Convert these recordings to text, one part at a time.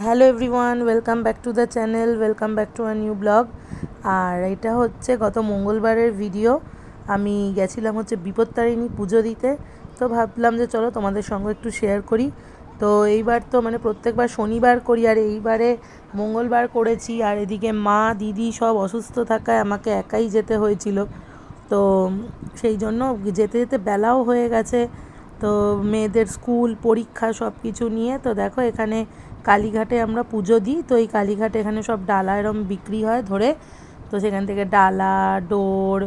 Hello everyone, welcome back to the channel, welcome back to a new blog. আর এটা হচ্ছে গত মঙ্গলবারের ভিডিও। আমি গেছিলাম হচ্ছে বিপত্তারিণী পুজো দিতে, তো ভাবলাম যে চলো তোমাদের সঙ্গে একটু শেয়ার করি। তো এইবার তো মানে প্রত্যেকবার শনিবার করি, আর এইবারে মঙ্গলবার করেছি। আর এদিকে মা দিদি সব অসুস্থ থাকায় আমাকে একাই যেতে হয়েছিল। তো সেই জন্য যেতে যেতে বেলাও হয়ে গেছে। তো মেয়েদের স্কুল পরীক্ষা সব কিছু নিয়ে তো দেখো এখানে কালীঘাটে আমরা পুজো দিই। তো এই কালীঘাটে এখানে সব ডালা এরম বিক্রি হয় ধরে, তো সেখান থেকে ডালা ডোর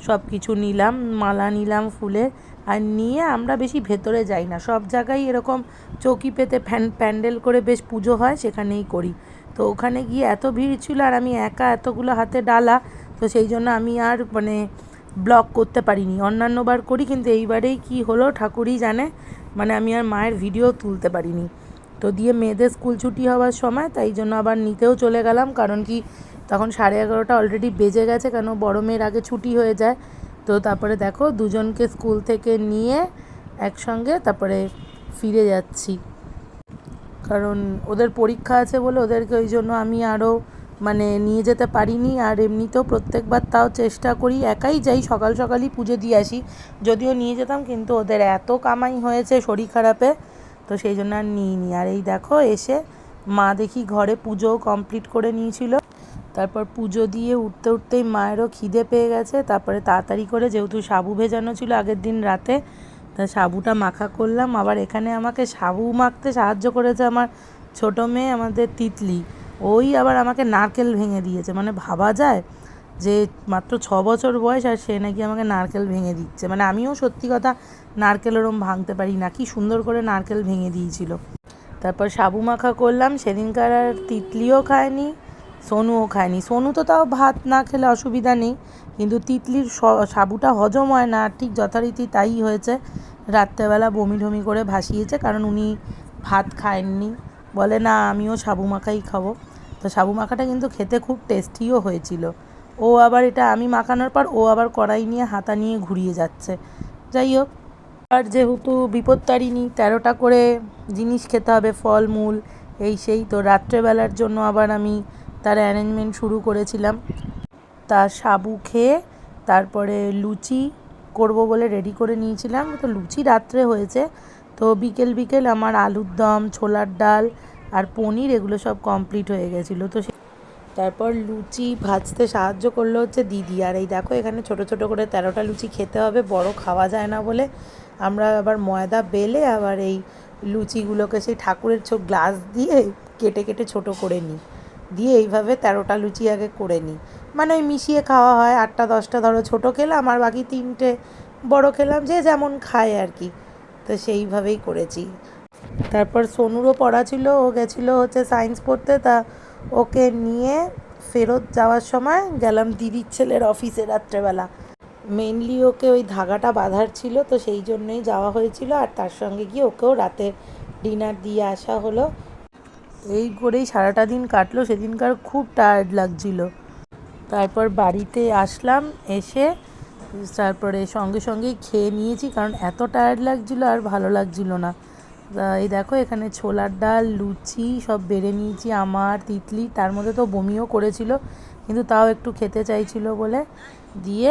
সব কিছু নিলাম, মালা নিলাম ফুলের। আর নিয়ে আমরা বেশি ভেতরে যাই না, সব জায়গায় এরকম চৌকি পেতে প্যান্ডেল করে বেশ পুজো হয়, সেখানেই করি। তো ওখানে গিয়ে এত ভিড় ছিল, আর আমি একা এতগুলো হাতে ডালা, তো সেই জন্য আমি আর মানে ব্লগ করতে পারিনি। অন্যান্য বার করি, কিন্তু এইবারেই কি হলো ঠাকুরই জানে, মানে আমি আর মায়ের ভিডিও তুলতে পারিনি। তো দিয়ে মেয়েদের স্কুল ছুটি হওয়ার সময় তাই জন্য আবার নিতেও চলে গেলাম, কারণ কি তখন 11:30 অলরেডি বেজে গেছে, কেন বড় মেয়ের আগে ছুটি হয়ে যায়। তো তারপরে দেখো দুজনকে স্কুল থেকে নিয়ে একসঙ্গে তারপরে ফিরে যাচ্ছি, কারণ ওদের পরীক্ষা আছে বলে ওদেরকে ওই জন্য আমি আরও মানে নিয়ে যেতে পারিনি। আর এমনিতেও প্রত্যেকবার তাও চেষ্টা করি একাই যাই, সকাল সকালই পুজো দিয়ে আসি। যদিও নিয়ে যেতাম, কিন্তু ওদের এত কামাই হয়েছে শরীর খারাপে, তো সেই জন্য আর নিইনি। আর এই দেখো এসে মা দেখি ঘরে পুজোও কমপ্লিট করে নিয়েছিল। তারপর পুজো দিয়ে উঠতে উঠতেই মায়েরও খিদে পেয়ে গেছে। তারপরে তাড়াতাড়ি করে, যেহেতু সাবু ভেজানো ছিল আগের দিন রাতে, তা সাবুটা মাখা করলাম। আবার এখানে আমাকে সাবু মাখতে সাহায্য করেছে আমার ছোটো মেয়ে, আমাদের তিতলি। ওই আবার আমাকে নারকেল ভেঙে দিয়েছে, মানে ভাবা যায় যে মাত্র 6 বছর বয়স আর সে নাকি আমাকে নারকেল ভেঙে দিচ্ছে। মানে আমিও সত্যি কথা নারকেল ওরম ভাঙতে পারি না, কি সুন্দর করে নারকেল ভেঙে দিয়েছিল। তারপর সাবু মাখা করলাম। সেদিনকার আর তিতলিও খায়নি, সোনুও খায়নি। সোনু তো তাও ভাত না খেলে অসুবিধা নেই, কিন্তু তিতলির সাবুটা হজম হয় না, আর ঠিক যথারীতি তাই হয়েছে। রাত্রেবেলা বমি ঢমি করে ভাসিয়েছে, কারণ উনি ভাত খায়ননি, বলে না আমিও সাবু মাখাই খাবো। তো সাবু মাখাটা কিন্তু খেতে খুব টেস্টিও হয়েছিল। ও আবার এটা আমি মাখানোর পর ও আবার কড়াই নিয়ে হাতা নিয়ে ঘুরিয়ে যাচ্ছে। যাই হোক, আর যেহেতু বিপত্তারিণী 13টা করে জিনিস খেতে হবে, ফল মূল এই সেই, তো রাত্রেবেলার জন্য আবার আমি তার অ্যারেঞ্জমেন্ট শুরু করেছিলাম। তা সাবু খেয়ে তারপরে লুচি করব বলে রেডি করে নিয়েছিলাম। তো লুচি রাত্রে হয়েছে, তো বিকেল বিকেল আমার আলুর দম, ছোলার ডাল আর পনির এগুলো সব কমপ্লিট হয়ে গেছিলো। তো তারপর লুচি ভাজতে সাহায্য করলো হচ্ছে দিদি। আর এই দেখো এখানে ছোট ছোট করে 13টা লুচি খেতে হবে, বড় খাওয়া যায় না বলে আমরা আবার ময়দা বেলে আবার এই লুচিগুলোকে সেই ঠাকুরের গ্লাস দিয়ে কেটে কেটে ছোট করে নিই, দিয়ে এইভাবে 13টা লুচি আগে করে নিই। মানে ওই মিশিয়ে খাওয়া হয়, 8টা 10টা ধরো ছোটো খেলাম আর বাকি 3টে বড় খেলাম, যে যেমন খায় আর কি। তো সেইভাবেই করেছি। তারপর সোনুরও পড়া ছিল, ও গেছিলো হচ্ছে সায়েন্স পড়তে। তা ওকে নিয়ে ফেরত যাওয়ার সময় গেলাম দিদির ছেলের অফিসে রাত্রেবেলা। মেনলি ওকে ওই ধাগাটা বাঁধার ছিল, তো সেই জন্যই যাওয়া হয়েছিল। আর তার সঙ্গে গিয়ে ওকেও রাতে ডিনার দিয়ে আসা হলো। এই করেই সারাটা দিন কাটলো। সেদিনকার খুব টায়ার্ড লাগছিল। তারপর বাড়িতে আসলাম, এসে তারপরে সঙ্গে সঙ্গেই খেয়ে নিয়েছি, কারণ এত টায়ার্ড লাগছিলো আর ভালো লাগছিল না। এই দেখো এখানে ছোলার ডাল লুচি সব বেড়ে নিয়েছি। আমার তিতলি তার মধ্যে তো বমিও করেছিল, কিন্তু তাও একটু খেতে চাইছিল বলে দিয়ে